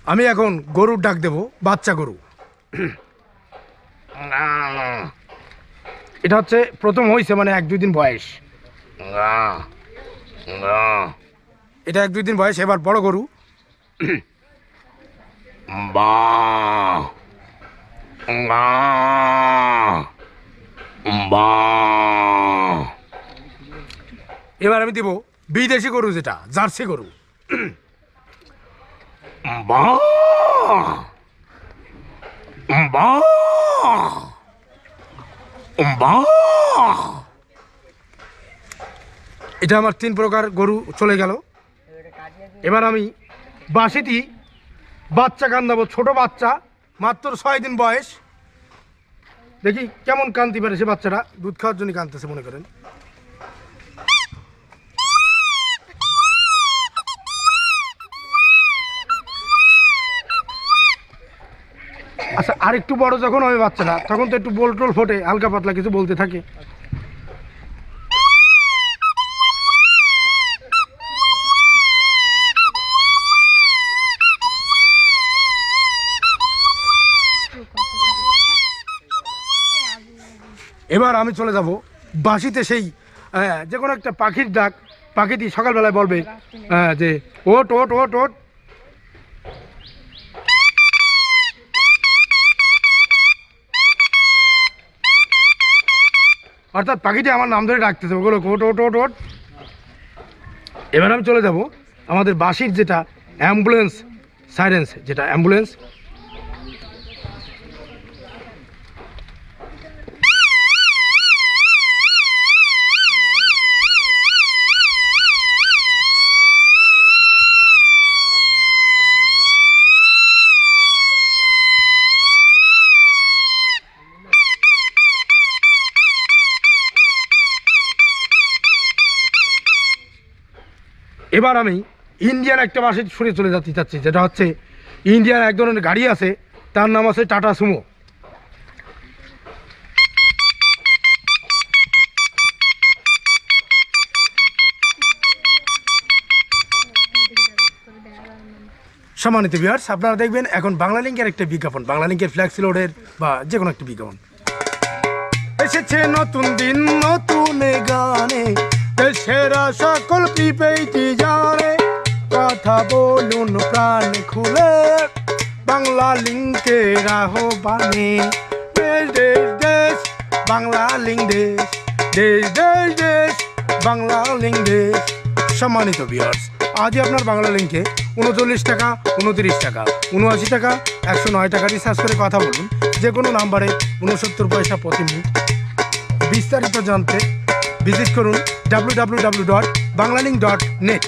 আমি এখন গরুর ডাক দেব, বাচ্চা গরু। এটা হচ্ছে প্রথম হয়েছে, মানে 1-2 দিন বয়স। এটা 1-2 দিন বয়স। এবার বড় গরু। এবার আমি দিব বিদেশি গরু, যেটা জার্সি গরু। এটা আমার 3 প্রকার গরু চলে গেল। এবার আমি বাঁশিটি বাচ্চা কান দেবো, ছোট বাচ্চা, মাত্র 6 দিন বয়স। দেখি কেমন কানতে পারে সে বাচ্চাটা। দুধ খাওয়ার জন্য কানতেছে মনে করেন। আচ্ছা, আর একটু বড় যখন হবে বাচ্চাটা, তখন তো একটু বোল টোল ফোটে, হালকা পাতলা কিছু বলতে থাকে। এবার আমি চলে যাব বাঁশিতে, সেই যে কোনো একটা পাখির ডাক। পাখিটি সকালবেলায় বলবে যে ওট ওট ওট ওট। অর্থাৎ পাখিটি আমার নাম ধরে ডাকতেছে, ওগুলো ওট ওট ওট ওট। এবার আমি চলে যাব আমাদের বাঁশির যেটা অ্যাম্বুলেন্স সাইরেন্স, যেটা অ্যাম্বুলেন্স। এবার আমি ইন্ডিয়ান একটা বাসে শুনে চলে যেতে চাচ্ছি, যেটা হচ্ছে ইন্ডিয়ান এক ধরনের গাড়ি আছে, তার নাম আছে টাটা সুমো। সম্মানিত ভিউয়ার্স, আপনারা দেখবেন এখন বাংলা লিঙ্কের একটা বিজ্ঞাপন, বাংলা লিঙ্কের ফ্ল্যাক্সি লোডের বা যে কোনো একটা বিজ্ঞাপন। এসেছে নতুন দিন নতুন গানে, দেশেরা সকল প্রিপেইডি জানে। কথা বলুন প্রাণ খুলে, বাংলা লিঙ্কের আহ্বানে। দেশ দেশ দেশ বাংলা লিঙ্ক, দেশ দেশ দেশ দেশ বাংলা লিঙ্ক দেশ। সম্মানিত ভিউয়ার্স, আজই আপনার বাংলা লিঙ্কে 39 টাকা, 29 টাকা, 79 টাকা, 109 টাকা রিচার্জ করে কথা বলুন যে কোনো নাম্বারে 69 পয়সা প্রতি মিনিট। বিস্তারিত জানতে ভিজিট করুন www.banglalink.net।